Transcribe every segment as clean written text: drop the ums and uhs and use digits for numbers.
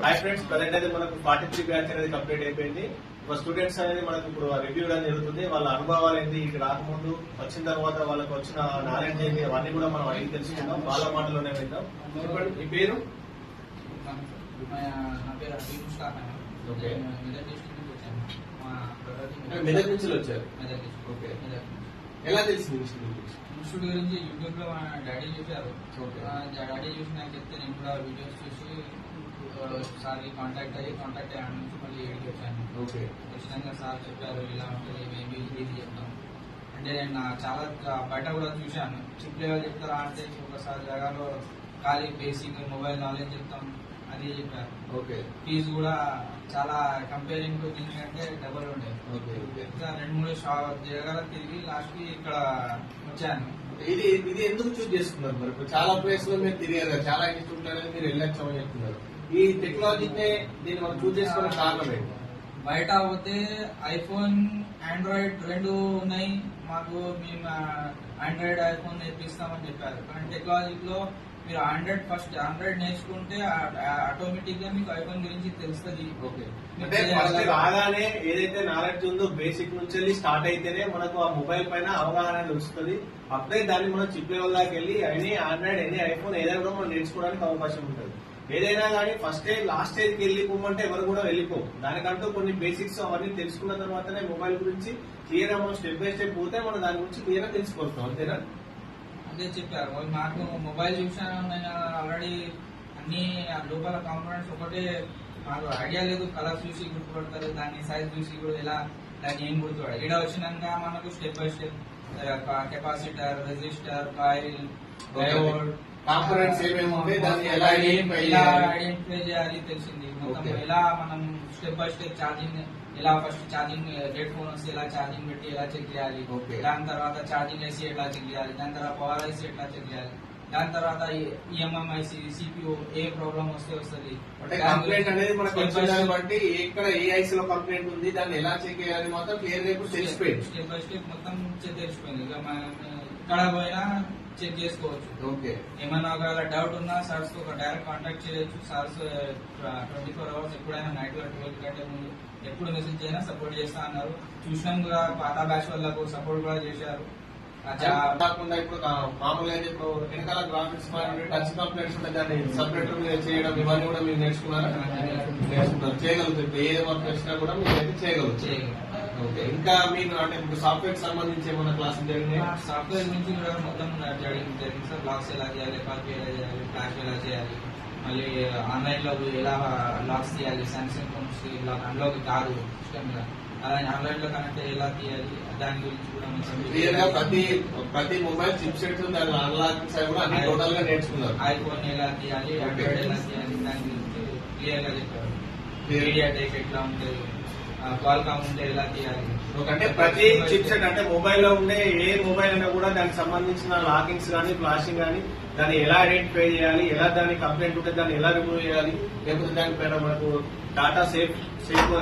Hi friends, present అయితే మనకు 43 batch అనేది కంప్లీట్ అయిపోయింది. స్టూడెంట్స్ అనేది మనకు ఇప్పుడు రివ్యూ అనేది జరుగుతుంది. వాళ్ళ అనుభవాలు ఏంటి, ఇక్కడ రాకముందు వచ్చిన తర్వాత వాళ్ళకి వచ్చిన నాలెడ్జ్ ఏంటి, అవన్నీ కూడా మనం అడిగి తెలుసుకుందాం. వాళ్ళ మాటలోనే విందాం. చెప్పండి, మీ పేరు? మెదక్ నుంచి వచ్చారు. ఎలా తెలిసింది ఇన్స్టిట్యూట్ గురించి యూట్యూబ్ లో మా డాడీ చూసారు. డాడీ చూసి నాకు చెప్తే నేను కూడా వీడియోస్ చూసి సార్కి కాంటాక్ట్ అయ్యాను నుంచి మళ్ళీ ఏడికి వచ్చాను. ఖచ్చితంగా సార్ చెప్పారు ఇలా ఉంటుంది, మేబీ ఇది చెప్తాం అంటే నేను చాలా బయట కూడా చూశాను. చిప్ లెవెల్ చెప్తారా అంటే ఒకసారి జగాలో ఖాళీ బేసిక్ మొబైల్ నాలెడ్జ్ చెప్తాం అది చెప్పారు. ఫీజు కూడా చాలా కంపేరింగ్ టు దీనికంటే డబల్ ఉండే. 2-3 జగాల తిరిగి లాస్ట్ కి ఇక్కడ వచ్చాను. ఇది ఎందుకు చూస్ చేసుకున్నారు? మరి చాలా ప్లేస్ లో మీరు తిరిగారు, చాలా ఇన్స్టిట్యూట్ అనేది మీరు వెళ్ళొచ్చామని చెప్తున్నారు. ఈ టెక్నాలజీనే దీన్ని మనం చూస్ చేసుకోవడం కారణం ఏంటి? బయట పోతే ఐఫోన్ ఆండ్రాయిడ్ 2 ఉన్నాయి, మాకు మేము ఆండ్రాయిడ్ ఐఫోన్ నేర్పిస్తామని చెప్పారు. కానీ టెక్నాలజీలో మీరు ఆండ్రాయిడ్ నేర్చుకుంటే ఆటోమేటిక్ గా మీకు ఐఫోన్ గురించి తెలుస్తుంది. రాగానే ఏదైతే నాలెడ్జ్ ఉందో బేసిక్ నుంచి వెళ్ళి స్టార్ట్ అయితేనే మనకు ఆ మొబైల్ పైన అవగాహన వస్తుంది. అప్పుడే దాన్ని మనం చిప్ లెవెల్ దాకా వెళ్ళి ఎనీ ఆండ్రాయిడ్ ఎనీ ఐఫోన్ ఏదైనా కూడా మనం నేర్చుకోవడానికి అవకాశం ఉంటుంది. ఏదైనా కానీ ఫస్ట్ స్టేజ్ లాస్ట్ స్టేజ్ కి వెళ్ళిపోమంటే ఎవరు కూడా వెళ్ళిపో. దానికంటూ కొన్ని బేసిక్స్ అవన్నీ తెలుసుకున్న తర్వాతనే మొబైల్ గురించి క్లియర్ గా మనం స్టెప్ బై స్టెప్ పోతే మనం దాని గురించి క్లియర్ గా తెలుసుకోవచ్చు. అంతేనా? అదే చెప్పారు. మాకు మొబైల్ చూసాను నేను ఆల్రెడీ, అన్ని లోపల కాంపోనెంట్స్ ఒకటే మాకు ఐడియా లేదు. కలర్ చూసి గుర్తుపడతారు, దాన్ని సైజ్ చూసి కూడా ఎలా దాన్ని ఏం గుర్తుపడాలి. ఇక్కడ వచ్చినాక మనకు step by step capacitor, resistor, coil, diode components ఏమేమి ఉంటాయి, దాన్ని ఎలా ఐడెంటిఫై చేయాలి తెలిసింది. మొత్తం ఎలా మనం స్టెప్ బై స్టెప్ ఛార్జింగ్, ఎలా ఫస్ట్ ఛార్జింగ్ హెడ్ ఫోన్ వస్తే ఎలా ఛార్జింగ్ పెట్టి ఎలా చెక్ చేయాలి, దాని తర్వాత ఛార్జింగ్ ఐసీ ఎట్లా చెక్ చేయాలి, దాని తర్వాత పవర్ ఐసీ ఎట్లా చెక్ చేయాలి, దాని తర్వాత ఈఎంఐసి సిపియు ఏ ప్రాబ్లం వస్తే వస్తుంది. కంప్లైంట్ అనేది మనకు వచ్చేదాన్ని బట్టి ఎక్కడ ఏ ఐసీ లో కంప్లైంట్ ఉంది, దాన్ని ఎలా చెక్ చేయాలి మాత్రం క్లియర్ గా తెలిసిపోయింది. స్టెప్ బై స్టెప్ మొత్తం తెలిసిపోయింది. ఇక ఇక్కడ పోయినా చెక్ చేసుకోవచ్చు. ఏమైనా ఒకవేళ డౌట్ ఉన్నా సార్స్ తో డైరెక్ట్ కాంటాక్ట్ చేయొచ్చు. సార్స్ 24 hours ఎప్పుడైనా నైట్ 12 కంటే ముందు ఎప్పుడు మెసేజ్ అయినా సపోర్ట్ చేస్తా అన్నారు. చూసినాం కూడా పాత బ్యాచ్ వాళ్ళకు సపోర్ట్ కూడా చేశారు. కాకుండా ఇప్పుడు మామూలుగా ఇప్పుడు వెనకాల గ్రాఫిక్స్ టచ్ కంప్లైంట్స్ ఉంటాయి, దాన్ని సపరేటర్ మీద చేయడం ఇవన్నీ కూడా మీరు నేర్చుకున్నారు. చేయగలుగుతారు. ఏ వర్క్ వచ్చినా కూడా మీరు అయితే చేయగలుగుతారు. ఇంకా మీరు అంటే ఇప్పుడు సాఫ్ట్వేర్ సంబంధించి ఏమైనా క్లాసులు జరిగినాయి? సాఫ్ట్వేర్ నుంచి కూడా మొత్తం జరిగింది సార్. లాక్స్ ఎలా చేయాలి, పార్క్ ఎలా చేయాలి, ఫ్లాష్ ఎలా చేయాలి, మళ్ళీ ఆన్లైన్ లో ఎలా లాక్స్ తీయాలి, సామ్సంగ్ ఫోన్స్ అన్లాక్ కాదు సిస్టమ్ మీద అలా ఆన్లైన్ లో కనెక్ట్ ఎలా తీయాలి, దాని గురించి కూడా ప్రతి మొబైల్ చిప్ సెట్ అన్ని టోటల్ గా నేర్చుకున్నారు. ఐఫోన్ ఎలా తీయాలి, ఆండ్రాయిడ్ ఎలా తీయాలి, దాని గురించి క్లియర్ గా చెప్పారు. మీడియాటెక్ ఎట్లా ఉంటుంది, క్వాల్కామ్ ఉంటే ఎలా తీయాలి. అంటే ప్రతి చిప్ సెట్ అంటే మొబైల్ లో ఉండే ఏ మొబైల్ అయినా కూడా దానికి సంబంధించిన లాకింగ్స్ కానీ ఫ్లాషింగ్ కానీ దాన్ని ఎలా ఐడెంటిఫై చేయాలి, ఎలా దానికి కంప్లైంట్ ఉంటే దాన్ని ఎలా రిమూవ్ చేయాలి, లేకపోతే దానిపైన మనకు డాటా సేఫ్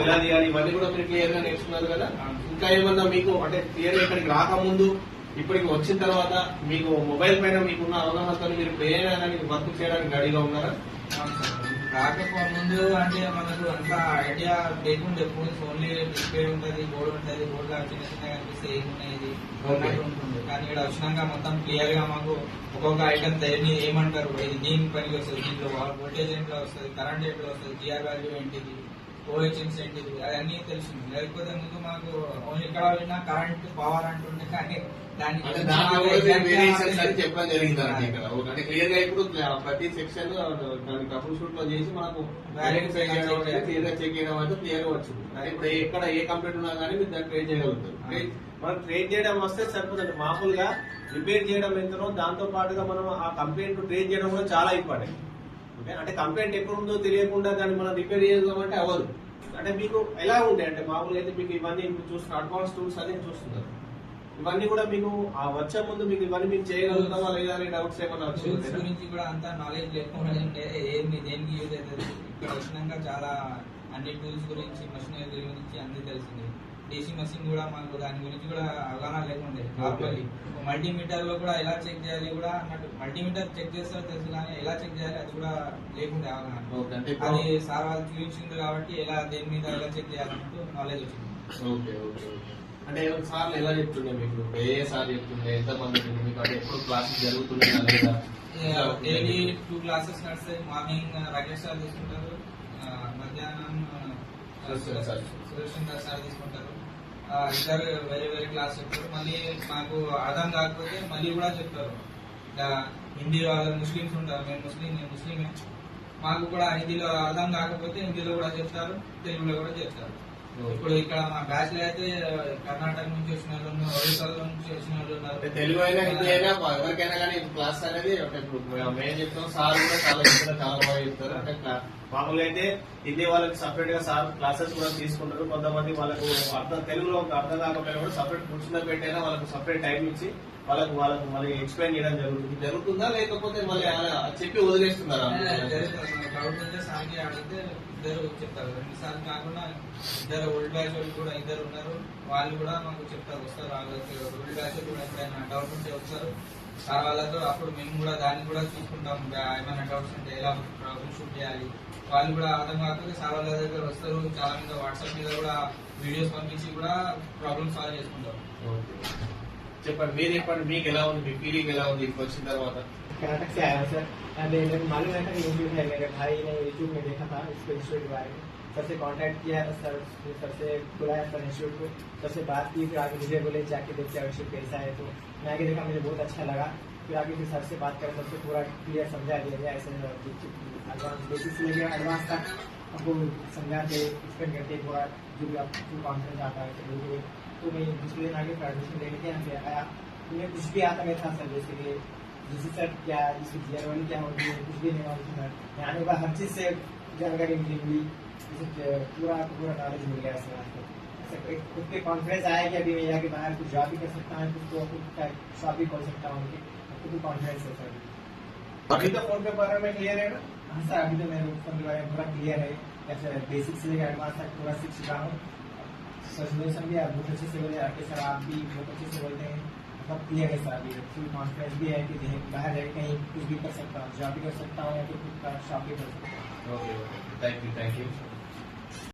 ఎలా చేయాలి, ఇవన్నీ కూడా మీరు క్లియర్ గా నేర్చుకున్నారు కదా. ఇంకా ఏమన్నా మీకు అంటే క్లియర్ ఇక్కడికి రాకముందు ఇప్పటికి వచ్చిన తర్వాత మీకు మొబైల్ పైన మీకున్న అవగాహనతో మీరు ఏదైనా వర్క్ చేయడానికి రెడీగా ఉన్నారా? రాకపోముందు అంటే మనకు అంత ఐడియా లేకుండే. ఫోన్స్ ఓన్లీ డిస్ప్లే ఉంటుంది, బోర్డు ఉంటుంది, బోర్డు లా చిన్న చిన్నగా కనిపిస్తే ఏమున్నాయి ఉంటుంది. కానీ ఇక్కడ వచ్చినాక మొత్తం క్లియర్ గా మాకు ఒక్కొక్క ఐటమ్ ఏమంటారు, ఇది దీని పనికి వస్తుంది, దీంట్లో వోల్టేజ్ ఏంట్లో వస్తుంది, కరెంట్ ఏంట్లో వస్తుంది, జిఆర్ వాల్యూ ఏంటిది, ఓహెచ్ఎంస్ ఏంటిది, అవన్నీ తెలిసింది. లేకపోతే ముందు మాకు ఓన్లీ ఇక్కడ విన్నా కరెంట్ పవర్ అంటుండే, కానీ చెప్పడం జరిగింది. అంటే క్లియర్ గా ఇప్పుడు ప్రతి సెక్షన్ దాన్ని ట్రబుల్ షూట్ లో చేసి మనకు క్లియర్ గా చెక్ చేయడం అయితే క్లియర్ గా వచ్చింది. ఇప్పుడు ఎక్కడ ఏ కంప్లైంట్ ఉన్నా కానీ మీరు దాన్ని ట్రేట్ చేయగలుగుతారు. మనం ట్రేట్ చేయడం వస్తే సరిపోతుంది. మామూలుగా రిపేర్ చేయడం ఎంతనో దాంతో పాటుగా మనం ఆ కంప్లైంట్ ట్రేట్ చేయడం కూడా చాలా ఇంపార్టెంట్. అంటే కంప్లైంట్ ఎక్కడుందో తెలియకుండా దాన్ని మనం రిపేర్ చేద్దామంటే అవ్వదు. అంటే మీకు ఎలా ఉంటాయి అంటే మామూలుగా అయితే మీకు ఇవన్నీ చూస్తున్న అడ్వాన్స్ టూల్స్ అదే చూస్తున్నారు. ఇవన్నీ కూడా మీకు ఆ వచ్చే ముందు మీకు ఇవన్నీ మీకు చేయగలుగుతామా లేదా అనే డౌట్స్ ఏమన్నా వచ్చి గురించి కూడా అంత నాలెడ్జ్ లేకుండా ఏంది దేనికి యూజ్ అవుతుంది. ఇక్కడ వచ్చినాక చాలా అన్ని టూల్స్ గురించి, మెషినరీ గురించి అన్ని తెలిసింది. డీసీ మెషిన్ కూడా మాకు దాని గురించి కూడా అవగాహన లేకుండే. నార్మల్లీ మల్టీమీటర్ లో కూడా ఎలా చెక్ చేయాలి కూడా అన్నట్టు, మల్టీమీటర్ చెక్ చేస్తారో తెలుసు కానీ ఎలా చెక్ చేయాలి అది కూడా లేకుండే అవగాహన. ఓకే, అంటే అది సార్ వాళ్ళు చూపించింది కాబట్టి ఎలా దేని మీద ఎలా చెక్ చేయాలన్నట్టు నాలెడ్జ్ వచ్చింది. Okay okay okay. అంటే సార్లు ఎలా చెప్తుండే మీకు? ఏ సార్ చెప్తుండే? ఎంత మంది మీకు? అంటే ఎప్పుడు క్లాసెస్ జరుగుతున్నాయా లేదా? డైలీ 2 క్లాసెస్ నడుస్తాయి. మార్నింగ్ రాకేష్ సార్ తీసుకుంటారు, మధ్యాహ్నం సుదర్శన్ సార్ తీసుకుంటారు. ఇద్దరు వేరే వేరే క్లాస్ చెప్తారు. మళ్ళీ మాకు అర్థం కాకపోతే మళ్ళీ కూడా చెప్తారు. హిందీ వాళ్ళు ముస్లిమ్స్ ఉంటారు, నేను ముస్లిమే, మాకు కూడా హిందీలో అర్థం కాకపోతే హిందీలో కూడా చెప్తారు, తెలుగులో కూడా చెప్తారు. ఇప్పుడు ఇక్కడ మా బ్యాచ్ లో అయితే కర్ణాటక నుంచి వచ్చిన వాళ్ళు ఉన్నారు, ఒడిశాలో నుంచి వచ్చిన వాళ్ళు ఉన్నారు. తెలుగు అయినా హిందీ అయినా ఎవరికైనా కానీ క్లాస్ అనేది అంటే ఇప్పుడు మేము చెప్తాం, సార్ కూడా చాలా బాగా చెప్తారు. అంటే మామూలుగా అయితే హిందీ వాళ్ళకి సపరేట్ గా సార్ క్లాసెస్ కూడా తీసుకుంటారు. కొంతమంది వాళ్ళకు తెలుగులో అర్థం కాకపోయినా కూడా సపరేట్ కూర్చున్న పెట్టైనా వాళ్ళకు సపరేట్ టైం ఇచ్చి వాళ్ళకు మళ్ళీ ఎక్స్ప్లెయిన్ చేయడం జరుగుతుందా లేకపోతే మళ్ళీ చెప్పి వదిలేస్తున్నారా? డౌట్ ఉంటే సార్కి అడిగితే ఇద్దరు చెప్తారు. 2 సార్లు కాకుండా ఇద్దరు ఓల్డ్ బ్యాచ్ వాళ్ళు కూడా ఇద్దరు ఉన్నారు, వాళ్ళు కూడా మాకు చెప్తారు. వస్తారు వాళ్ళకి ఓల్డ్ బ్యాచ్ కూడా ఎప్పుడైనా డౌట్ ఉంటే వస్తారు సార్ వాళ్ళతో. అప్పుడు మేము కూడా దాన్ని కూడా చూసుకుంటాం. ఏమైనా డౌట్స్ ఉంటే ఎలా ప్రాబ్లమ్ షూట్ చేయాలి, వాళ్ళు కూడా అర్థం కాకపోతే సార్ వాళ్ళ దగ్గర వస్తారు. చాలా మంది వాట్సాప్ మీద కూడా వీడియోస్ పంపించి కూడా ప్రాబ్లమ్ సాల్వ్ చేసుకుంటారు. చెప్పండి, మీరు చెప్పండి, మీకు ఎలా ఉంది? మీ ఫీలింగ్ ఎలా ఉంది ఇక్కడికి వచ్చిన తర్వాత? कर्नाटक से आया हूँ सर। मेरे को मालूम है था कि यूट्यूब है, मेरे भाई ने यूट्यूब में देखा था इसको इंस्टीट्यूट के बारे में, सर से कांटेक्ट किया, सर से बुलाया सर इंस्टीट्यूट को, सर से बात की, फिर आगे मुझे बोले जाके देखते हैं इंस्टीट्यूट कैसा है। तो मैं आगे देखा, मुझे बहुत अच्छा लगा। फिर आगे फिर सर से बात कर सबसे पूरा क्लियर समझा दिया गया, ऐसे एडवांस बेसिक से लेकर एडवांस तक आपको समझाते एक्सप्लेन करते पूरा जो भी आपको कॉन्फिडेंस आता है। तो मैं दूसरे दिन आगे एडमिशन लेने के यहाँ आया, तुम्हें कुछ भी आता नहीं था सर, जैसे कि जैसे सर क्या इसकी गियर वाली क्या होती है कुछ भी नहीं मालूम था। यहाँ आने के बाद हर चीज़ से जानकारी मुझे मिली, जैसे पूरा नॉलेज मिल गया सर। आपको खुद पे कॉन्फिडेंस आया कि अभी मैं जाके बाहर कुछ जॉब भी कर सकता हूँ, खुद को खुद का शॉप भी खोल सकता हूँ, खुद को कॉन्फिडेंस है सर। अभी तो फोन पे बारे में क्लियर है ना? हाँ सर, अभी तो मेरे फोन के बारे में पूरा क्लियर है, जैसे बेसिक से लेकर एडवांस तक पूरा सीख चुका हूँ। सर भी आप बहुत अच्छे से बोले, आपके सर आप भी बहुत अच्छे से बोलते हैं, सब क्लियर है सर। अभी फुल कॉन्फिडेंस भी है कि बाहर जाकर कहीं कुछ भी कर सकता हूँ, जॉब भी कर सकता हूँ या तो खुद का शॉप भी कर सकता हूँ। Okay, thank you.